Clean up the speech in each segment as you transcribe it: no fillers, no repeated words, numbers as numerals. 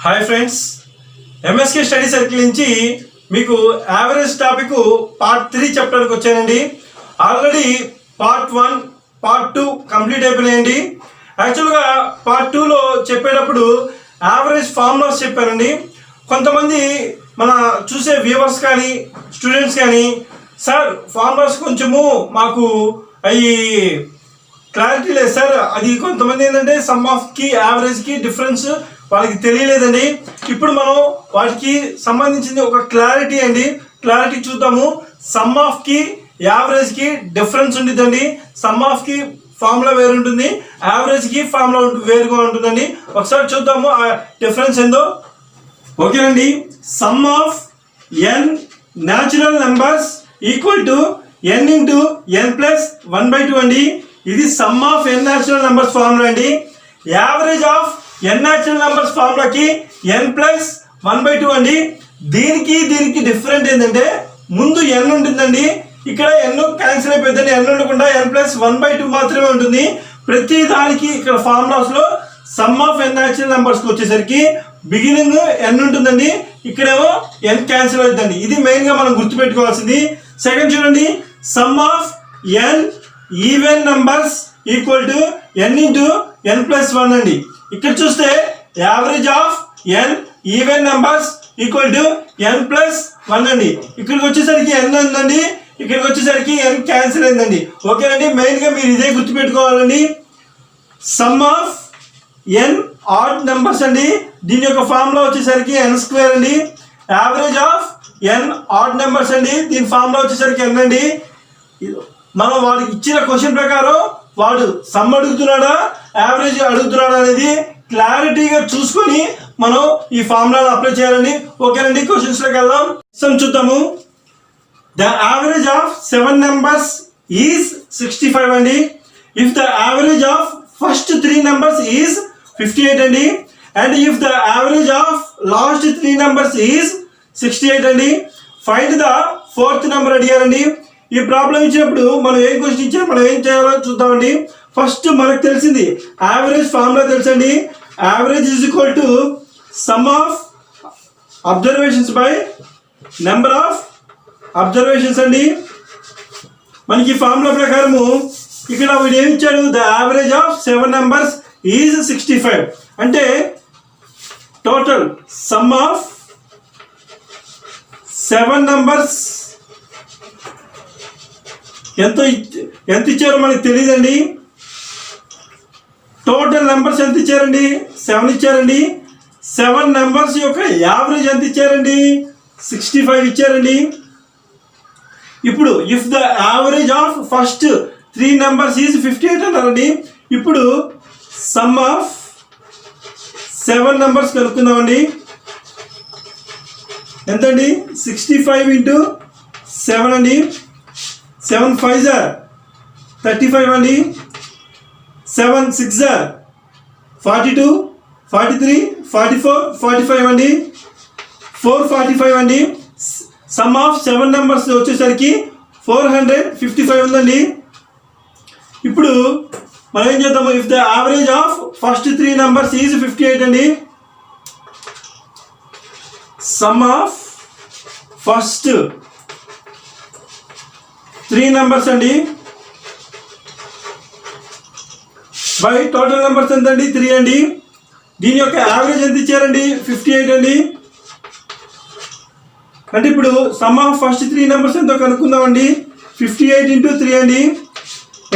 Hi friends, MSK study circle నుంచి మీకు average topic part 3 చెప్పడానికి వచ్చానండి. ఆల్రెడీ పార్ట్ 1 పార్ట్ 2 కంప్లీట్ అయిపోయినాయండి. యాక్చువల్గా పార్ట్ 2లో చెప్పేటప్పుడు యావరేజ్ ఫార్ములాస్ చెప్పానండి. కొంతమంది మన చూసే వ్యూవర్స్ కానీ స్టూడెంట్స్ కానీ, సార్ ఫార్ములాస్ కొంచెము మాకు అవి క్లారిటీ లేదు సార్, అది కొంతమంది ఏంటంటే సమ్ ఆఫ్కి యావరేజ్కి డిఫరెన్స్ వాళ్ళకి తెలియలేదండి. ఇప్పుడు మనం వాటికి సంబంధించింది ఒక క్లారిటీ అండి, క్లారిటీ చూద్దాము. సమ్ ఆఫ్కి యావరేజ్కి డిఫరెన్స్ ఉంటుందండి. సమ్ ఆఫ్కి ఫార్ములా వేరు ఉంటుంది, యావరేజ్కి ఫార్ములా వేరుగా ఉంటుందండి. ఒకసారి చూద్దాము ఆ డిఫరెన్స్ ఏందో. ఓకేనండి, sum of n natural numbers equal to N into N plus 1/2 అండి. ఇది sum of n natural numbers formula అండి. Average of n natural numbers ఫార్ములాకి ఎన్ ప్లస్ 1/2 అండి. దీనికి డిఫరెంట్ ఏంటంటే ముందు ఎన్ ఉంటుందండి, ఇక్కడ ఎన్ క్యాన్సిల్ అయిపోయిందండి. ఎన్ ఉండకుండా ఎన్ ప్లస్ 1/2 మాత్రమే ఉంటుంది. ప్రతి దానికి ఇక్కడ ఫార్ములాస్లో సమ్ ఆఫ్ ఎన్ న్యాచురల్ నెంబర్స్కి వచ్చేసరికి బిగినింగ్ ఎన్ ఉంటుందండి, ఇక్కడేమో ఎన్ క్యాన్సిల్ అవుతుందండి. ఇది మెయిన్గా మనం గుర్తుపెట్టుకోవాల్సింది. సెకండ్ చూడండి, sum of N even numbers equal to N into N plus 1 అండి. ఇక్కడ చూస్తే average of N even numbers equal to N plus 1 అండి. ఇక్కడికి వచ్చేసరికి ఎన్ ఉందండి, ఇక్కడికి వచ్చేసరికి ఎన్ క్యాన్సిల్ అయిందండి. ఓకేనండి, మెయిన్గా మీరు ఇదే గుర్తుపెట్టుకోవాలండి. Sum of n odd numbers అండి, దీని యొక్క ఫార్ములా వచ్చేసరికి ఎన్ స్క్వేర్ అండి. Average of n odd numbers అండి, దీని ఫార్ములా వచ్చేసరికి ఎన్ అండి. మనం వాడికి ఇచ్చిన క్వశ్చన్ ప్రకారం వాడు సమ్ అడుగుతున్నాడా యావరేజ్ అడుగుతున్నాడా అనేది క్లారిటీగా చూసుకొని మనం ఈ ఫార్ములాను అప్లై చేయాలండి. ఓకేనండి, క్వశ్చన్స్లోకి వెళ్దాం. సమ్ చూద్దాము. The average of 7 numbers is 65 అండి. If the average of first 3 numbers is 58 అండి. And if the average of last 3 numbers is 68 అండి. ఫైండ్ ద 4th నెంబర్ అడిగారండి. ఈ ప్రాబ్లం ఇచ్చినప్పుడు మనం ఏం క్వశ్చన్ ఇచ్చారో మనం ఏం చేయాలో చూద్దామండి. ఫస్ట్ మనకు తెలిసింది యావరేజ్ ఫార్ములా తెలుసండి. Average is equal to some of observations by number of observations అండి. మనకి ఫార్ములా ప్రకారము ఇక్కడ వీడు ఏమి ఇచ్చాడు, the average of 7 numbers is 65 అంటే టోటల్ సమ్ ఆఫ్ 7 నెంబర్స్ ఎంత ఇచ్చారో మనకి తెలియదండి. టోటల్ నెంబర్స్ ఎంత ఇచ్చారండి, 7 ఇచ్చారండి. 7 నెంబర్స్ యొక్క యావరేజ్ ఎంత ఇచ్చారండి, 65 ఇచ్చారండి. ఇప్పుడు if the average of first 3 numbers is 58 అన్నారండి. ఇప్పుడు సమ్ ఆఫ్ 7 నెంబర్స్ కనుక్కుందామండి. ఎంతండి, 65 ఇంటూ 7 అండి. 7 5 35 అండి. 7 6 42 43 44 45 అండి. 445 అండి. సమ్ ఆఫ్ 7 నెంబర్స్ వచ్చేసరికి 455 ఉందండి. ఇప్పుడు మనం ఏం చేద్దాము, if the average of first 3 numbers is 58 అండి. సమ్ ఆఫ్ ఫస్ట్ 3 నెంబర్స్ అండి బై టోటల్ నెంబర్స్ ఎంత అండి, 3 అండి. దీని యొక్క యావరేజ్ ఎంత ఇచ్చారండి, 58 అండి. అంటే ఇప్పుడు సమ్ ఆఫ్ ఫస్ట్ 3 నెంబర్స్ ఎంతో కనుక్కుందామండి. 58 ఇంటూ 3 అండి.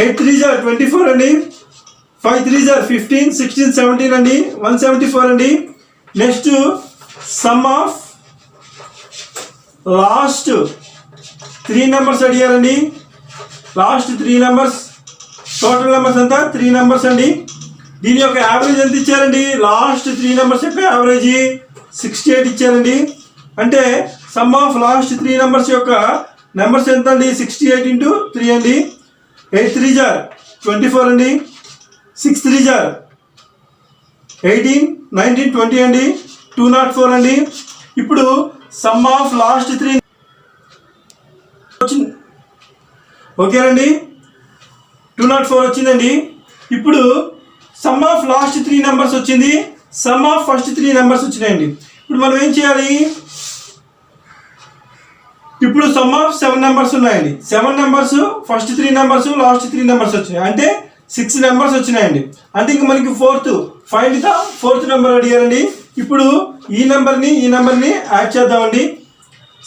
8 3 24 అండి. 5 3 15 16 17 అండి. 174 అండి. Next some of last 3 numbers అడిగారండి. లాస్ట్ 3 నెంబర్స్ టోటల్ నెంబర్స్ ఎంత, 3 నెంబర్స్ అండి. దీని యొక్క యావరేజ్ ఎంత ఇచ్చారండి, లాస్ట్ 3 నెంబర్స్ యొక్క యావరేజ్ 68 ఇచ్చారండి. అంటే సమ్ ఆఫ్ లాస్ట్ 3 నెంబర్స్ యొక్క నెంబర్స్ ఎంత అండి, 68 ఇంటూ 3 అండి. 8 3 24 అండి. 6 3 18 19 20 అండి. 204 అండి. ఇప్పుడు సమ్ ఆఫ్ లాస్ట్ 3 వచ్చింది. ఓకేనండి, 204 వచ్చిందండి. ఇప్పుడు సమ్ ఆఫ్ లాస్ట్ 3 నెంబర్స్ వచ్చింది. సమ్ ఆఫ్ ఫస్ట్ 3 నెంబర్స్ వచ్చినాయండి. ఇప్పుడు మనం ఏం చేయాలి? ఇప్పుడు సమ్ ఆఫ్ 7 నెంబర్స్ ఉన్నాయండి. 7 numbers first 3 numbers last 3 numbers వచ్చినాయి, అంటే 6 నెంబర్స్ వచ్చినాయండి. అంటే ఇంక మనకి ఫైండ్ ద ఫోర్త్ నెంబర్ అడిగారండి. ఇప్పుడు ఈ నెంబర్ని యాడ్ చేద్దామండి.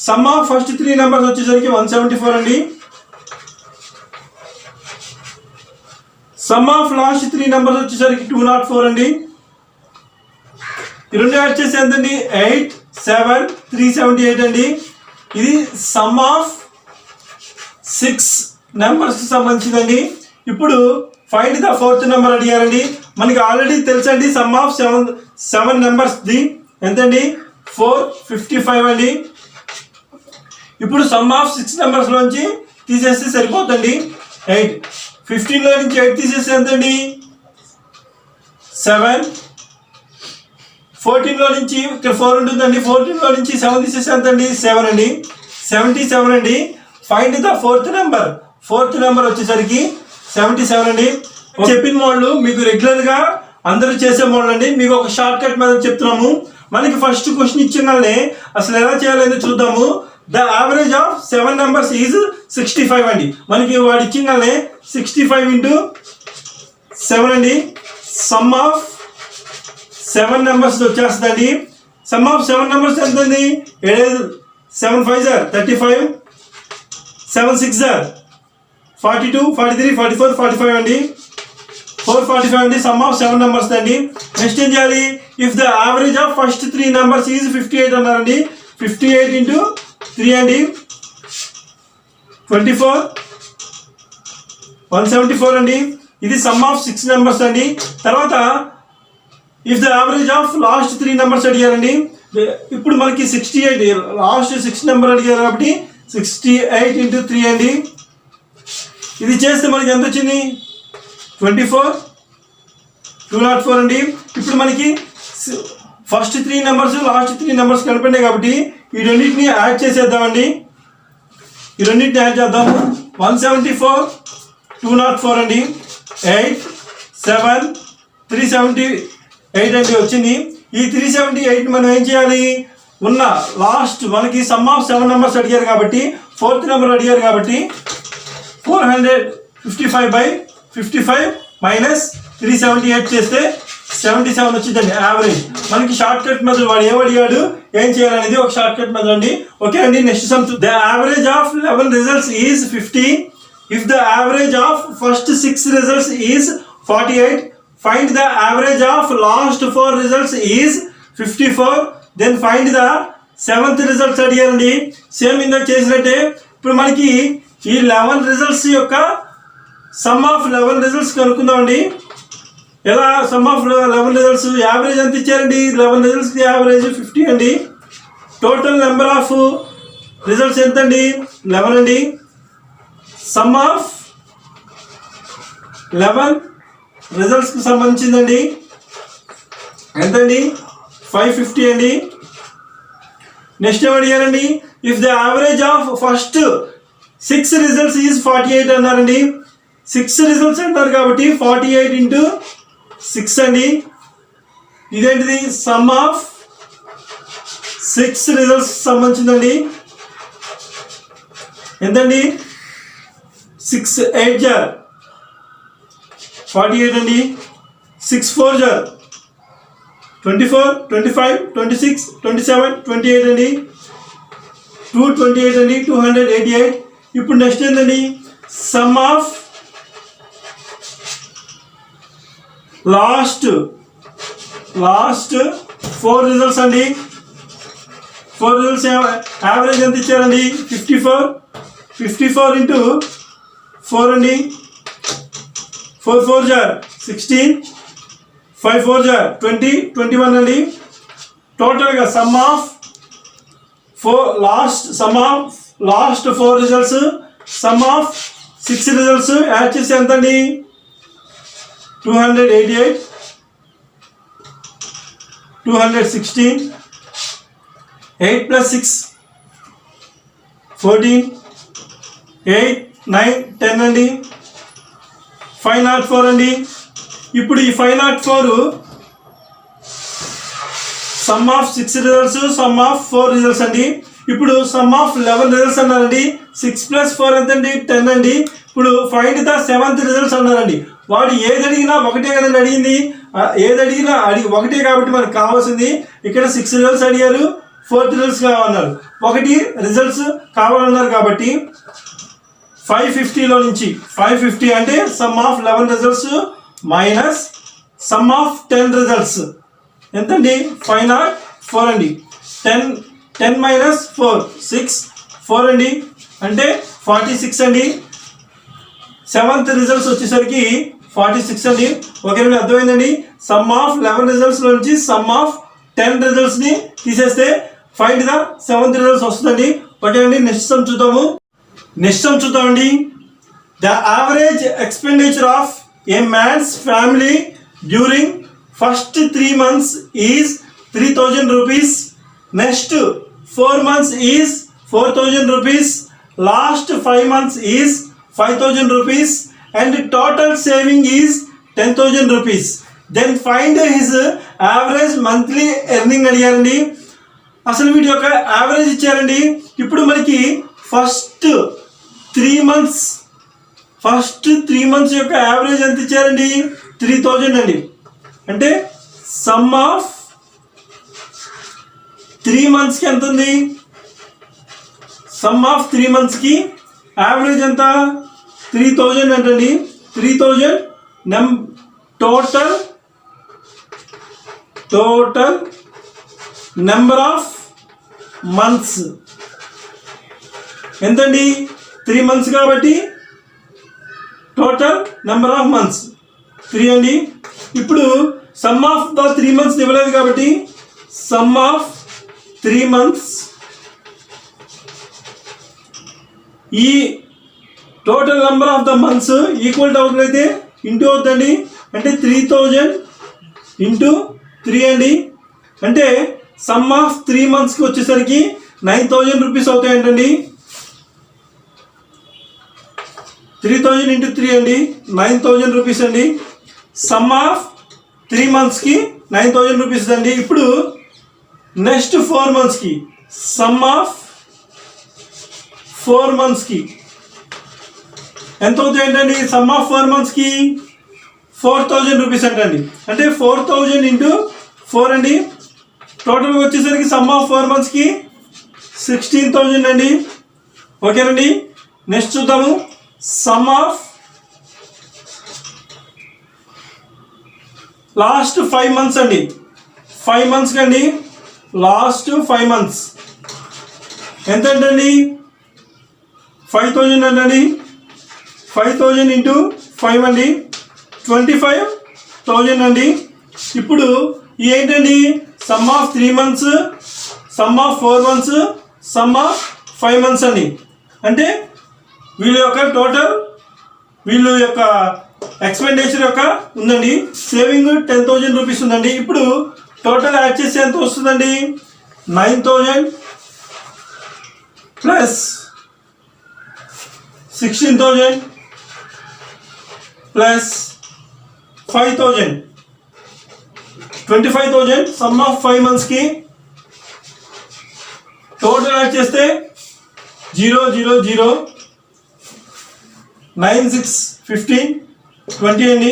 సమ్ ఆఫ్ ఫస్ట్ 3 నెంబర్స్ వచ్చేసరికి 174 అండి. సమ్ ఆఫ్ లాస్ట్ 3 నెంబర్స్ వచ్చేసరికి 204 అండి. ఈ రెండు యాడ్ చేసి ఎంతండి? 8, 7, 378 అండి. ఇది సమ్ ఆఫ్ 6 నెంబర్స్కి సంబంధించిందండి. ఇప్పుడు ఫైండ్ ద ఫోర్త్ నెంబర్ అడిగారండి. మనకి ఆల్రెడీ తెలుసండి సమ్ ఆఫ్ 7 నెంబర్స్ది ఎంతండి? 455 అండి. ఇప్పుడు సమ్ ఆఫ్ 6 నెంబర్స్లోంచి తీసేస్తే సరిపోతుందండి. 8, 15లో నుంచి 8 తీసేస్తే ఎంతండి? 7. 14లో నుంచి ఇక్కడ 4 ఉంటుందండి. 14లో నుంచి 7 తీసేస్తే ఎంతండి? 7 అండి. 77 అండి. ఫైండ్ ద ఫోర్త్ నెంబర్ వచ్చేసరికి 77 అండి. చెప్పిన మోడల్ మీకు రెగ్యులర్గా అందరూ చేసే మోడల్ అండి. మీకు ఒక షార్ట్ కట్ మీద చెప్తున్నాము. మనకి ఫస్ట్ క్వశ్చన్ ఇచ్చింగానే అసలు ఎలా చేయాలని చూద్దాము. The average of 7 numbers is 65 అండి. మనకి వాడు ఇచ్చింగానే 65 ఇంటూ 7 అండి. సమ్ ఆఫ్ 7 నెంబర్స్ వచ్చేస్తుందండి. సమ్ ఆఫ్ 7 నెంబర్స్ ఎంత అండి? 7 5 35, 7 6 42, 43, 44, 45 అండి. 445 అండి. సమ్ ఆఫ్ 7 నెంబర్స్ అండి. నెక్స్ట్ ఏం చేయాలి? If the average of first 3 numbers is 58 అన్నారండి. 58 ఇంటూ 3 అండి. 24, 174 అండి. ఇది సమ్ ఆఫ్ 6 నెంబర్స్ అండి. తర్వాత if the average of last 3 numbers అడిగారండి. ఇప్పుడు మనకి 68 లాస్ట్ 6 నెంబర్ అడిగారు కాబట్టి 68 ఇంటూ 3 అండి. ఇది చేస్తే మనకి ఎంత వచ్చింది? 24, 204 అండి. ఇప్పుడు మనకి ఫస్ట్ 3 నెంబర్స్ లాస్ట్ 3 నెంబర్స్ కనిపెట్టాయి కాబట్టి ఈ రెండింటిని యాడ్ చేసేద్దామండి. ఈ రెండింటిని యాడ్ చేద్దాము. 174, 204 అండి. 8, 7, 378 అండి వచ్చింది. ఈ 378 మనం ఏం చేయాలి? ఉన్న లాస్ట్ మనకి సమ్ ఆఫ్ 7 నెంబర్స్ అడిగారు కాబట్టి ఫోర్త్ నెంబర్ అడిగారు కాబట్టి 455/55 మైనస్ 378 చేస్తే 77 వచ్చిందండి యావరేజ్. మనకి షార్ట్ కట్ మెథడ్ వాడు ఏమడిగాడు, ఏం చేయాలనేది ఒక షార్ట్ కట్ మెథడ్ అండి. ఓకే అండి. Next sum. The average of 11 results is 50. If the average of first 6 results is 48, find the average of last 4 results is 54, then find the 7th results అడిగారండి. Same ఇందాక చేసినట్టే ఇప్పుడు మనకి ఈ 11 results యొక్క some of 11 results కనుక్కుందామండి. ఎలా? Some of 11 results average ఎంత ఇచ్చారండి? 11 రిజల్ట్స్కి యావరేజ్ 50 అండి. టోటల్ నెంబర్ ఆఫ్ రిజల్ట్స్ ఎంత అండి? 11 అండి. సమ్ ఆఫ్ 11 రిజల్ట్స్కి సంబంధించిందండి ఎంతండి? 550 అండి. నెక్స్ట్ ఏం అడిగారండి? If the average of first 6 results is 48 అన్నారండి. 6 రిజల్ట్స్ అంటారు కాబట్టి 48 ఇంటూ 6 అండి. ఇదేంటిది? సమ్ ఆఫ్ 6 రిజల్ట్స్ సంబంధించిందండి. ఎంతండి? 6 8 జార్ 48 అండి. 6 4 జార్ 24, 25, 26, 27, 28 అండి. 228 అండి. 288. ఇప్పుడు నెక్స్ట్ ఏంటండి? సమ్ ఆఫ్ లాస్ట్ 4 రిజల్ట్స్ అండి. 4 రిజల్ట్స్ యావరేజ్ ఎంత ఇచ్చారండి? 54 ఇంటూ 4 అండి. 4 4 జార్ 16, 5 4 జార్ 20, 21 అండి. టోటల్గా some of last 4 results some of 6 results add చేసి ఎంత అండి? 288, 216, 8 + 6 14, 8 9 10 అండి. 504 అండి. ఇప్పుడు ఈ 504 some of 6 results, some of 4 results అండి. ఇప్పుడు సమ్ ఆఫ్ 11 రిజల్ట్స్ అన్నారండి. 6 + 4 ఎంతండి? 10 అండి. ఇప్పుడు ఫైండ్ ద 7th రిజల్ట్స్ అన్నారండి. వాడు ఏది అడిగినా ఒకటే కదండి అడిగింది. ఏది అడిగినా ఒకటే కాబట్టి మనకు కావాల్సింది ఇక్కడ 6 రిజల్ట్స్ అడిగారు, 4th రిజల్ట్స్ కావాలన్నారు. ఒకటి రిజల్ట్స్ కావాలన్నారు కాబట్టి 550లో నుంచి 550 అంటే some of 11 results minus sum of 10 results ఎంతండి? 504 అండి. 10 మైనస్ 4 6 4 అండి, అంటే 46 అండి. 7th రిజల్ట్స్ వచ్చేసరికి 46 అండి. ఓకేనండి, అర్థమైందండి. సమ్ ఆఫ్ 11 రిజల్ట్స్ నుంచి సమ్ ఆఫ్ 10 రిజల్ట్స్ని తీసేస్తే ఫైండ్ ద 7th రిజల్ట్స్ వస్తుందండి. ఓకేనండి, నెక్స్ట్ సమ్ చూద్దామండి. The average expenditure of a man's family during first 3 months is 3000 rupees. Next 4 months is 4000 rupees. Last 5 months is 5000 rupees and total saving is 10,000 rupees. Then find his average monthly earning అడిగారండి. అసలు వీటి యొక్క average ఇచ్చారండి. ఇప్పుడు మనకి first 3 months యొక్క average ఎంత ఇచ్చారండి? 3000 అండి. అంటే సమ్ ఆఫ్ 3 monthsకి ఎంత ఉంది? సమ్ ఆఫ్ 3 monthsకి యావరేజ్ ఎంత? 3000 అంటండి. 3000 టోటల్ నెంబర్ ఆఫ్ మంత్స్ ఎంతండి? 3 months కాబట్టి టోటల్ నెంబర్ ఆఫ్ మంత్స్ 3 అండి. ఇప్పుడు సమ్ ఆఫ్ ద 3 months ఇవ్వలేదు కాబట్టి సమ్ ఆఫ్ 3 months ఈ total number of the months equal to అవుతుందైతే ఇంటూ అవుతుందండి. అంటే 3000 ఇంటూ 3 అండి. అంటే సమ్ ఆఫ్ 3 monthsకి వచ్చేసరికి 9000 రూపీస్ అవుతాయంటండి. 3000 ఇంటూ 3 అండి, 9000 రూపీస్ అండి. సమ్ ఆఫ్ 3 monthsకి 9000 రూపీస్ అండి. ఇప్పుడు నెక్స్ట్ 4 monthsకి సమ్ ఆఫ్ 4 monthsకి ఎంత అవుతాయి ఏంటండి? సమ్ ఆఫ్ 4 monthsకి 4000 రూపీస్ అంటండి. అంటే 4000 ఇంటూ 4 అండి. టోటల్గా వచ్చేసరికి సమ్ ఆఫ్ 4 monthsకి 16000 అండి. ఓకేనండి, నెక్స్ట్ చూద్దాము. సమ్ ఆఫ్ లాస్ట్ 5 months అండి. 5 months కండి లాస్ట్ 5 months ఎంత అంటండి? 5000 అంటండి. 5000 ఇంటూ 5 అండి, 25000 అండి. ఇప్పుడు ఏంటండి? Sum of 3 months, some of 4 months, some of 5 months అండి. అంటే వీళ్ళ యొక్క ఎక్స్పెండిచర్ యొక్క ఉందండి. సేవింగ్ 10,000 రూపీస్ ఉందండి. ఇప్పుడు టోటల్ యాడ్ చేస్తే ఎంత వస్తుందండి? 9000 ప్లస్ 16000 ప్లస్ 5000 25,000 సమ్ ఆఫ్ 5 monthsకి. టోటల్ యాడ్ చేస్తే 000 9 6 15 20 అండి.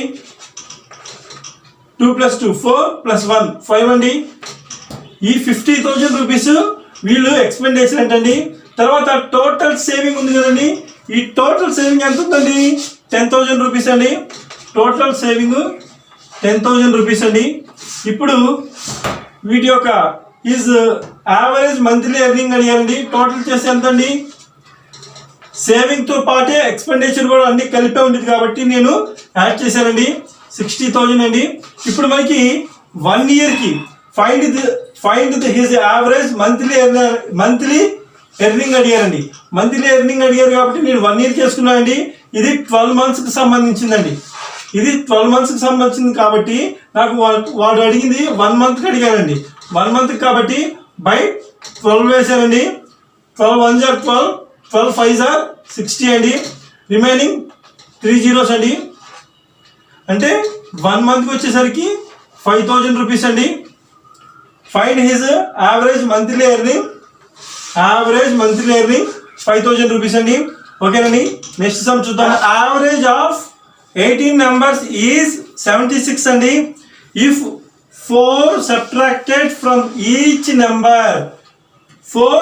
2 + 2 4 + 1 5 అండి. ఈ 50,000 రూపీస్ వీళ్ళు ఎక్స్పెండిచర్ ఏంటండి. తర్వాత టోటల్ సేవింగ్ ఉంది కదండి. ఈ టోటల్ సేవింగ్ ఎంత ఉందండి? 10,000 రూపీస్ అండి. టోటల్ సేవింగ్ 10,000 రూపీస్ అండి. ఇప్పుడు వీటి యొక్క ఈజ్ యావరేజ్ మంత్లీ ఎర్నింగ్ అడిగారండి. టోటల్ చేస్తే ఎంత అండి? సేవింగ్తో పాటే ఎక్స్పెండిచర్ కూడా అన్ని కలిపే ఉంటుంది కాబట్టి నేను యాడ్ చేశానండి. 60,000 అండి. ఇప్పుడు మనకి 1 yearకి find his average monthly earning అడిగారండి. మంత్లీ ఎర్నింగ్ అడిగారు కాబట్టి నేను 1 year చేసుకున్నాను అండి. ఇది 12 monthsకి సంబంధించిందండి. ఇది 12 monthsకి సంబంధించింది కాబట్టి నాకు వాడు అడిగింది 1 monthకి అడిగానండి. 1 monthకి కాబట్టి బై 12 వేసానండి. 12 1 = 12, 12 5 = 60 అండి. రిమైనింగ్ 3 zeros అండి. అంటే 1 monthకి వచ్చేసరికి 5000 రూపీస్ అండి. Find his average monthly earning 5,000 rupees అండి. ఓకేనండి. నెక్స్ట్ సమ్ చూద్దాం. యావరేజ్ ఆఫ్ 18 నెంబర్స్ ఈజ్ 76 అండి. If 4 subtracted from each number, 4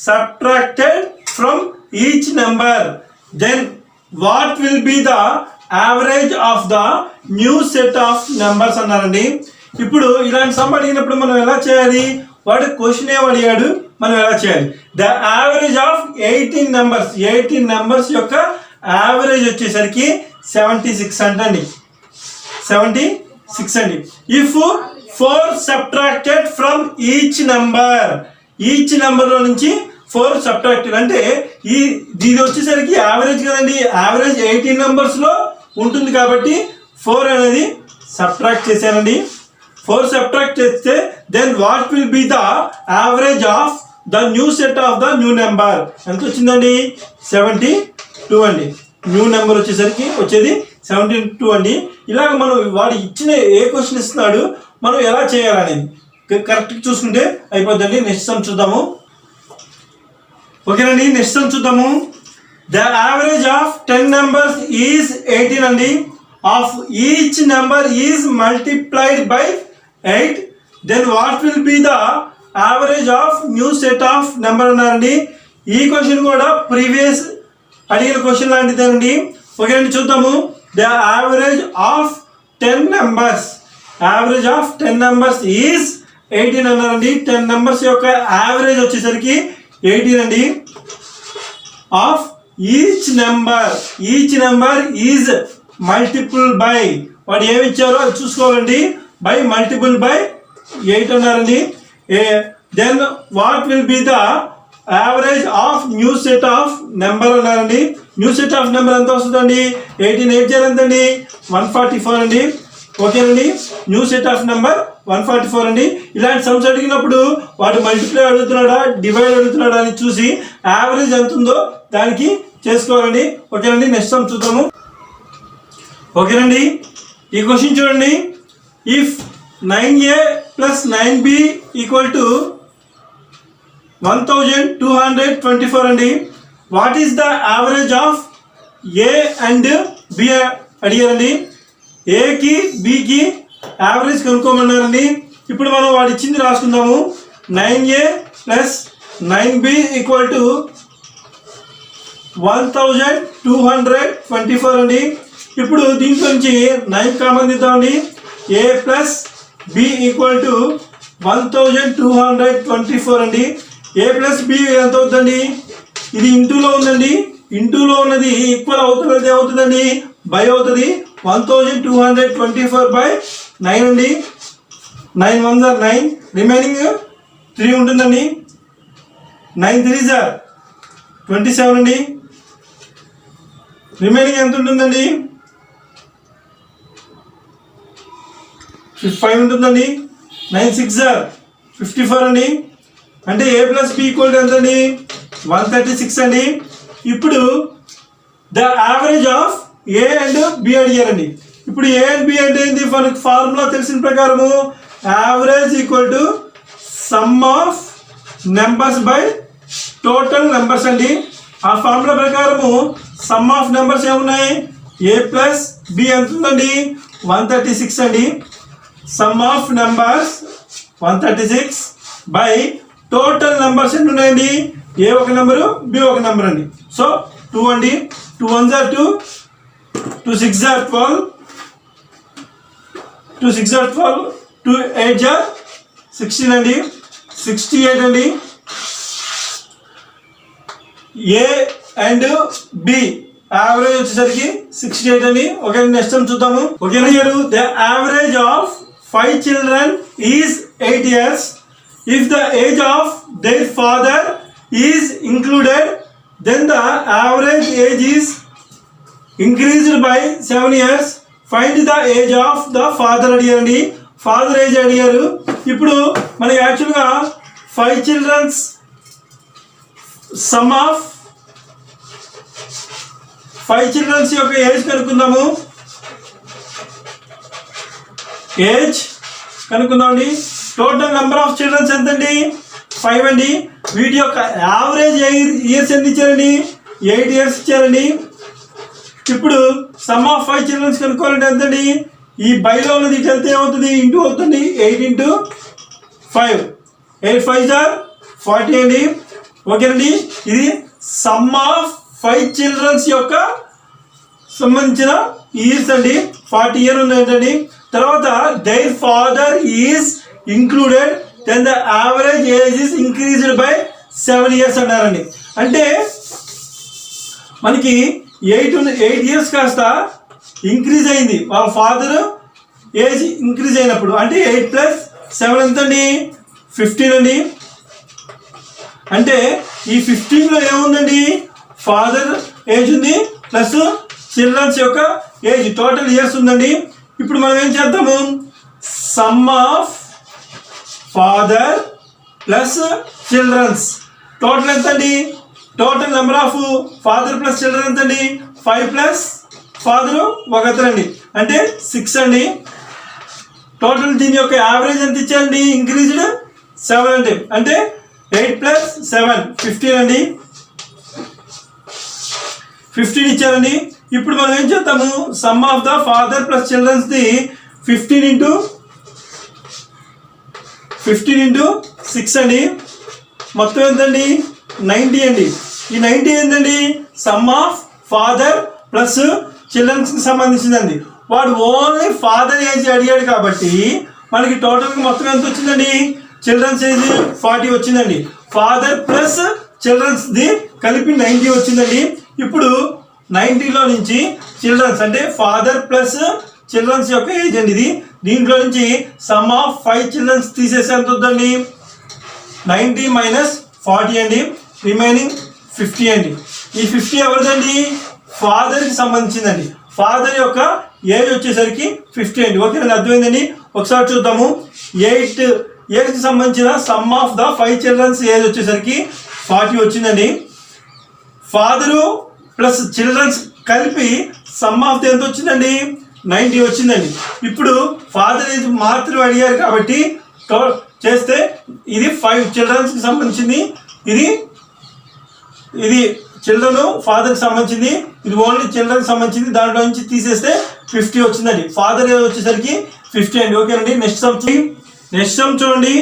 subtracted from each number, then what will be the average of the new set of numbers అన్నారండి. ఇప్పుడు ఇలాంటి some అడిగినప్పుడు మనం ఎలా చేయాలి? వాడు క్వశ్చన్ ఏం అడిగాడు, మనం ఎలా చేయాలి? ద యావరేజ్ ఆఫ్ 18 నెంబర్స్ యొక్క యావరేజ్ వచ్చేసరికి 76 అంటండి. 76 అండి. If 4 subtracted from each number లో నుంచి 4 subtracted అంటే ఇది వచ్చేసరికి యావరేజ్ కదండి. యావరేజ్ 18 నెంబర్స్ లో ఉంటుంది కాబట్టి 4 అనేది సబ్ట్రాక్ట్ చేశానండి. 4 సబ్ట్రాక్ట్ చేస్తే then what will be the average of the new set of the new number ఎంత వచ్చిందండి? 72 అండి. న్యూ నెంబర్ వచ్చేసరికి వచ్చేది 72 అండి. ఇలాగ మనం వాడు ఇచ్చిన ఏ క్వశ్చన్ ఇస్తున్నాడు, మనం ఎలా చేయాలనేది కరెక్ట్ చూసుకుంటే అయిపోద్దండి. నెక్స్ట్ సమ్ చూద్దాము. ఓకేనండి. నెక్స్ట్ సమ్ చూద్దాము. The average of 10 numbers is 18 అండి. Of each number is multiplied by 8, then what will be the average of new set of number అన్నారండి. ఈ క్వశ్చన్ కూడా ప్రీవియస్ అడిగిన క్వశ్చన్ లాంటిదేనండి. ఓకేనండి. చూద్దాము. The average of 10 numbers is 18 అన్నారండి. 10 numbers యొక్క average వచ్చేసరికి 18 అండి. Of each number is multiple by, వాడు ఏమి ఇచ్చారో అది చూసుకోవాలండి. బై మల్టిపుల్ బై 8 అన్నారండి. Then what will be the average of new set of number అన్నారండి. న్యూ సెట్ ఆఫ్ నెంబర్ ఎంత వస్తుందండి? 18 8 ఎంతండి? 144 అండి. ఓకేనండి. న్యూ సెట్ ఆఫ్ నెంబర్ 144 అండి. ఇలాంటి సమ్స్ అడిగినప్పుడు వాడు మల్టిప్లై అడుగుతున్నాడా, డివైడ్ అడుగుతున్నాడా అని చూసి యావరేజ్ ఎంత ఉందో దానికి చేసుకోవాలండి. ఓకేనండి. నెక్స్ట్ సమ్ చూద్దాము. ఓకేనండి. ఈ క్వశ్చన్ చూడండి. If 9a plus 9b equal to 1224 అండి. What is the average of A and B అడిగారండి. ఏకి బికి యావరేజ్ కనుక్కోమన్నారండి. ఇప్పుడు మనం వాడు ఇచ్చింది రాసుకుందాము. 9a plus 9b equal to 1224 అండి. ఇప్పుడు దీంట్లో నుంచి 9 కామన్ తీద్దామండి. A plus B equal to 1224 అండి. ఏ ప్లస్ బి ఎంత అవుతుందండి? ఇది ఇంటూలో ఉందండి. ఇంటూలో ఉన్నది ఈక్వల్ అవుతున్నది ఏమవుతుందండి? బై అవుతుంది. 1224 బై 9 అండి. 9 1 9, రిమైనింగ్ 3 ఉంటుందండి. 9 3 27 అండి. రిమైనింగ్ ఎంత ఉంటుందండి? 5 ఉంటుందండి. 9 6 54 అండి. అంటే A plus B equal to ఎంత అండి? 136 అండి. ఇప్పుడు the average of A and B అడిగారండి. ఇప్పుడు ఏ అండ్ బి అంటే ఏంటి? మనకి ఫార్ములా తెలిసిన ప్రకారము average equal to some of numbers by total numbers అండి. ఆ ఫార్ములా ప్రకారము సమ్ ఆఫ్ నెంబర్స్ ఏమున్నాయి? ఏ ప్లస్ బి ఎంత ఉందండి? 136 అండి. Sum of numbers 136 by total numbers ఎన్ని ఉన్నాయండి? ఏ ఒక నెంబరు, బి ఒక నెంబర్ అండి. సో 2 అండి. 2 1 2, 2 6 12, 2 6 12, 2 8 16 అండి. 68 అండి. ఏ అండ్ బి యావరేజ్ వచ్చేసరికి 68 అండి. ఓకే. నెక్స్ట్ టైం చూద్దాము. ఓకేనా. The average of 5 children is 8 years. If the age of their father is included, then the average age is increased by 7 years. Find the age of the father అడిగారండి. Father age అడిగారు. ఇప్పుడు మనకి యాక్చువల్గా 5 children's some of 5 children's యొక్క age కనుక్కుందాము. Age కనుక్కుందామండి. Total number of childrens ఎంతండి 5 అండి. వీటి యొక్క యావరేజ్ ఇయర్స్ ఎన్ని ఇచ్చారండి 8 ఇయర్స్ ఇచ్చారండి. ఇప్పుడు సమ్ ఆఫ్ 5 చిల్డ్రన్స్ కనుక్కోవాలంటే ఎంతండి ఈ బైలో ఉన్నది ఇటు వెళ్తే ఏమవుతుంది ఇంటూ అవుతుంది 8 into 5 8 5s are 40 అండి. ఓకేనండి ఇది సమ్ ఆఫ్ 5 చిల్డ్రన్స్ యొక్క సంబంధించిన ఇయర్స్ అండి 40 ఇయర్ ఉంది ఏంటండి. తర్వాత their father is included then the average age is increased by 7 years అన్నారండి. అంటే మనకి 8 ఇయర్స్ కాస్త ఇంక్రీజ్ అయింది వాళ్ళ ఫాదర్ ఏజ్ ఇంక్రీజ్ అయినప్పుడు. అంటే 8 + 7 ఎంతండి 15 అండి. అంటే ఈ 15లో ఏముందండి ఫాదర్ ఏజ్ ఉంది ప్లస్ చిల్డ్రన్స్ యొక్క ఏజ్ టోటల్ ఇయర్స్ ఉందండి. ఇప్పుడు మనం ఏం చేద్దాము sum of father plus childrens total ఎంతండి total number of father plus children ఎంతండి 5 ప్లస్ ఫాదరు ఒకతరండి అంటే 6 అండి. టోటల్ దీని యొక్క యావరేజ్ ఎంత ఇచ్చారండి ఇంక్రీజ్డ్ 7 అండి. అంటే 8 + 7 15 అండి 15 ఇచ్చారండి. ఇప్పుడు మనం ఏం చేద్దాము sum of the father plus childrens the 15 into 6 అండి. మొత్తం ఎంతండి 90 అండి. ఈ 90 ఏంటండి sum of father plus childrens కి సంబంధించిందండి. వాడు ఓన్లీ ఫాదర్ ఏజ్ అడిగాడు కాబట్టి మనకి టోటల్ మొత్తం ఎంత వచ్చిందండి చిల్డ్రన్స్ ఏజ్ 40 వచ్చిందండి. ఫాదర్ ప్లస్ చిల్డ్రన్స్ ది కలిపి 90 వచ్చిందండి. ఇప్పుడు 90లో నుంచి చిల్డ్రన్స్ అంటే ఫాదర్ ప్లస్ చిల్డ్రన్స్ యొక్క ఏజ్ అండి ఇది. దీంట్లో నుంచి సమ్ ఆఫ్ 5 చిల్డ్రన్స్ తీసేసి ఎంత వద్దండి 90 - 40 అండి. రిమైనింగ్ 50 అండి. ఈ 50 ఎవరిదండి ఫాదర్కి సంబంధించిందండి. ఫాదర్ యొక్క ఏజ్ వచ్చేసరికి 50 అండి. ఓకే అండి అర్థమైందండి. ఒకసారి చూద్దాము 8 ఇయర్స్కి సంబంధించిన sum of the 5 childrens age వచ్చేసరికి 40 వచ్చిందండి. ఫాదరు ప్లస్ చిల్డ్రన్స్ కలిపి సమ్ ఆఫ్ ఎంత వచ్చిందండి 90 వచ్చిందండి. ఇప్పుడు ఫాదర్ ఏజ్ మాత్రం అడిగారు కాబట్టి చేస్తే ఇది 5 చిల్డ్రన్స్కి సంబంధించింది. ఇది చిల్డ్రన్ ఫాదర్కి సంబంధించింది. ఇది ఓన్లీ చిల్డ్రన్కి సంబంధించింది. దాంట్లో నుంచి తీసేస్తే 50 వచ్చిందండి. ఫాదర్ ఏజ్ వచ్చేసరికి 50 అండి. ఓకేనండి. నెక్స్ట్ సమ్ చూడండి.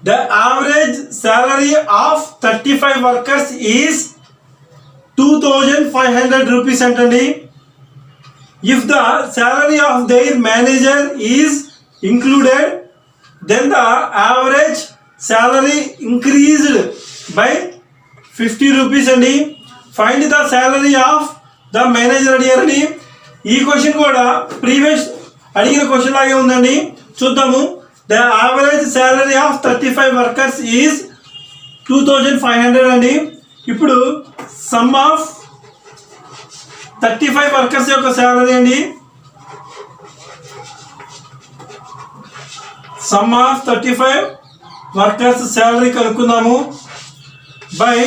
The average salary of 35 workers is 2500 rupees అంటండి. If the salary of their manager is included then the average salary increased by 50 rupees అండి. Find the salary of the manager అడిగారని. ఈ question కూడా previous అడిగిన question లాగే ఉందండి. చూద్దాము. The average salary of 35 workers is 2500 అండి. ఇప్పుడు సమ్ ఆఫ్ 35 వర్కర్స్ యొక్క సాలరీ అండి. సమ్ ఆఫ్ 35 వర్కర్స్ సాలరీ కనుక్కుందాము బై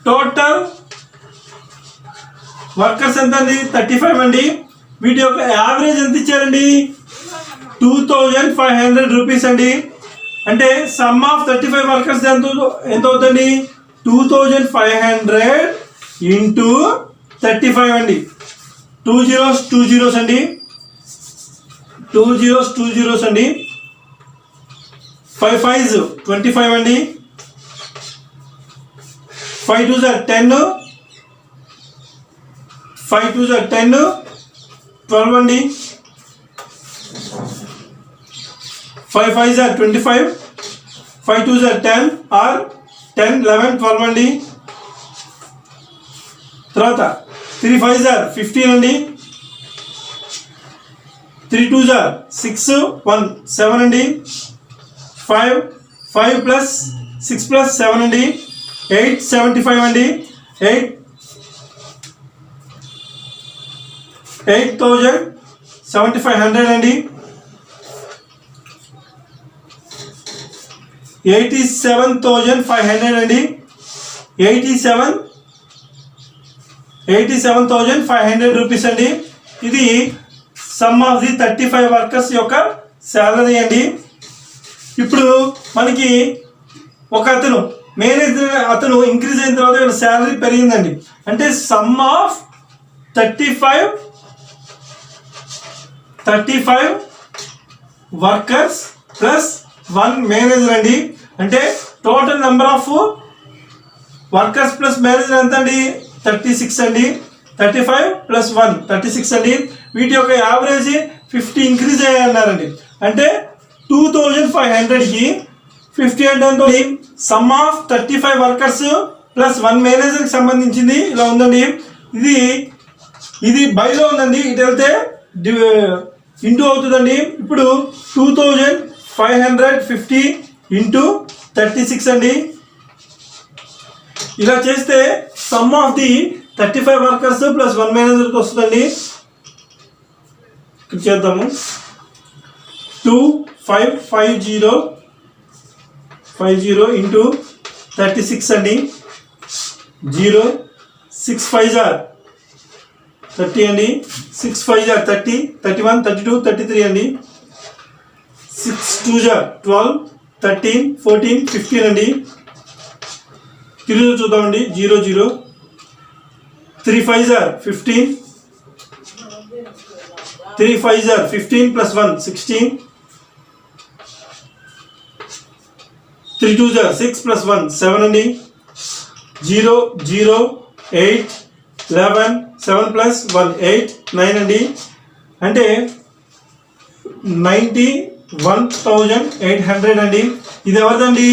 టోటల్ వర్కర్స్ ఎంత అండి 35 అండి. వీటి యొక్క యావరేజ్ ఎంత ఇచ్చారండి 2500 రూపీస్ అండి. అంటే సమ్ ఆఫ్ 35 వర్కర్స్ ఎంత అవుతుంది 2500 ఇంటూ 35 అండి. 2 zeros 2 zeros అండి. 2 zeros 2 zeros అండి. 5 5s 25 అండి. 5 2s are 10. 5 2s are 10 12 అండి. 5 5s are 25. 5 2s are 10 or 10 11 12 అండి. తర్వాత 3 5s are 15 అండి. 3 2s are 6 1 7 అండి. 5 5 plus 6 plus 7 అండి. 8 75 అండి. 8,7500 అండి. 87,500 అండి. 87,500 రూపీస్ అండి. ఇది సమ్ ఆఫ్ ది 35 వర్కర్స్ యొక్క శాలరీ అండి. ఇప్పుడు మనకి ఒక అతను మేనేజర్ అతను ఇంక్రీజ్ అయిన తర్వాత వీళ్ళ శాలరీ పెరిగిందండి. అంటే some of 35 workers plus 1 manager అండి. అంటే total number of workers plus manager ఎంత అండి? 36 అండి. 35 ప్లస్ 1 36 అండి. వీటి యొక్క యావరేజ్ 50 ఇంక్రీజ్ అయ్యాయి అన్నారండి. అంటే 2500కి 50 అంటే సమ్ ఆఫ్ 35 వర్కర్స్ ప్లస్ 1 మేనేజర్కి సంబంధించింది ఇలా ఉందండి. ఇది బైలో ఉందండి. ఇటు వెళ్తే ఇంటూ అవుతుందండి. ఇప్పుడు 2550 ఇంటూ 36 అండి. ఇలా చేస్తే some of the 35 workers plus 1 మేనేజర్కి వస్తుందండి. ఇక్కడ చేద్దాము. 2550 ఇంటూ 36 అండి. 0 6 5 are 30 అండి. 6 5 are 30 31 32 33 అండి. 6 2 are 12 13 14 15 అండి. తిరిగి చూద్దామండి. 0 0 3 5 are 15 3 5 are 15 plus 1 16 3 2 are 6 plus 1 7 అండి. 0 0 8 11 7 plus 1 8 9 అండి. అంటే 91,800 అండి. ఇది ఎవరిదండి?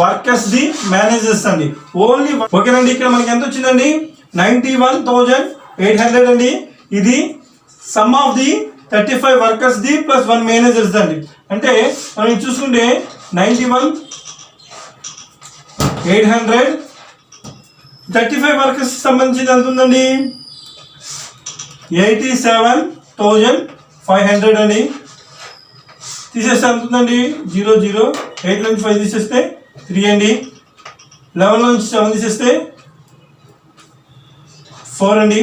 వర్కర్స్ ది మేనేజర్స్ అండి. ఓన్లీ ఓకేనండి. ఇక్కడ మనకి ఎంత వచ్చిందండి? 91,800 అండి. ఇది sum of the 35 workers the plus 1 managers అండి. అంటే మనం చూసుకుంటే 91,800 35 వర్కర్స్ సంబంధించి ఎంత ఉందండి? 87,500 అండి. తీసేస్తే ఎంత ఉందండి? 0 0 8 నుంచి 5 తీసేస్తే 3 అండి. 11 నుంచి 7 తీసేస్తే 4 అండి.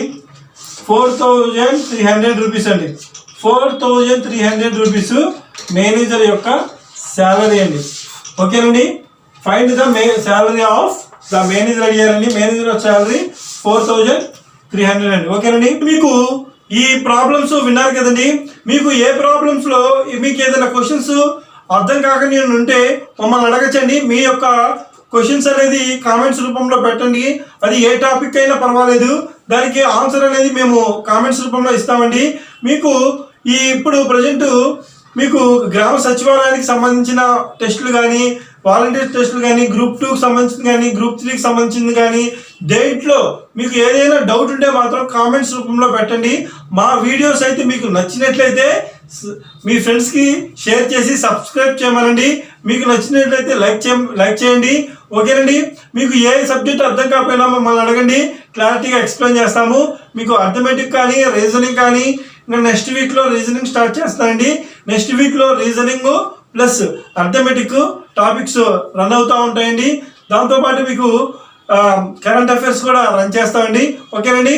4,300 రూపీస్ అండి. 4,300 రూపీస్ మేనేజర్ యొక్క శాలరీ అండి. ఓకేనండి. Find the salary of the manager అడిగారండి. మేనేజర్ ఆఫ్ శాలరీ 4,300 అండి. ఓకేనండి. మీకు ఈ ప్రాబ్లమ్స్ విన్నారు కదండి. మీకు ఏ ప్రాబ్లమ్స్లో మీకు ఏదైనా క్వశ్చన్స్ అర్థం కాక నేను ఉంటే మమ్మల్ని అడగచ్చండి. మీ యొక్క క్వశ్చన్స్ అనేది కామెంట్స్ రూపంలో పెట్టండి. అది ఏ టాపిక్ అయినా పర్వాలేదు, దానికి ఆన్సర్ అనేది మేము కామెంట్స్ రూపంలో ఇస్తామండి. మీకు ఇప్పుడు ప్రజెంట్ మీకు గ్రామ సచివాలయానికి సంబంధించిన టెస్టులు కానీ, వాలంటీర్ టెస్టులు కానీ, గ్రూప్ 2కి సంబంధించింది కానీ, గ్రూప్ 3కి సంబంధించింది కానీ, డేట్లో మీకు ఏదైనా డౌట్ ఉంటే మాత్రం కామెంట్స్ రూపంలో పెట్టండి. మా వీడియోస్ అయితే మీకు నచ్చినట్లయితే మీ ఫ్రెండ్స్కి షేర్ చేసి సబ్స్క్రైబ్ చేయమనండి. మీకు నచ్చినట్లయితే లైక్ చేయండి. ఓకేనండి. మీకు ఏ సబ్జెక్ట్ అర్థం కాకపోయినా మమ్మల్ని అడగండి, క్లారిటీగా ఎక్స్ప్లెయిన్ చేస్తాము. మీకు అర్థమెటిక్ కానీ, రీజనింగ్ కానీ, ఇంకా నెక్స్ట్ వీక్లో రీజనింగ్ స్టార్ట్ చేస్తానండి. నెక్స్ట్ వీక్లో reasoning plus arithmetic topics run అవుతూ ఉంటాయండి. దాంతోపాటు మీకు కరెంట్ అఫైర్స్ కూడా రన్ చేస్తామండి. ఓకేనండి.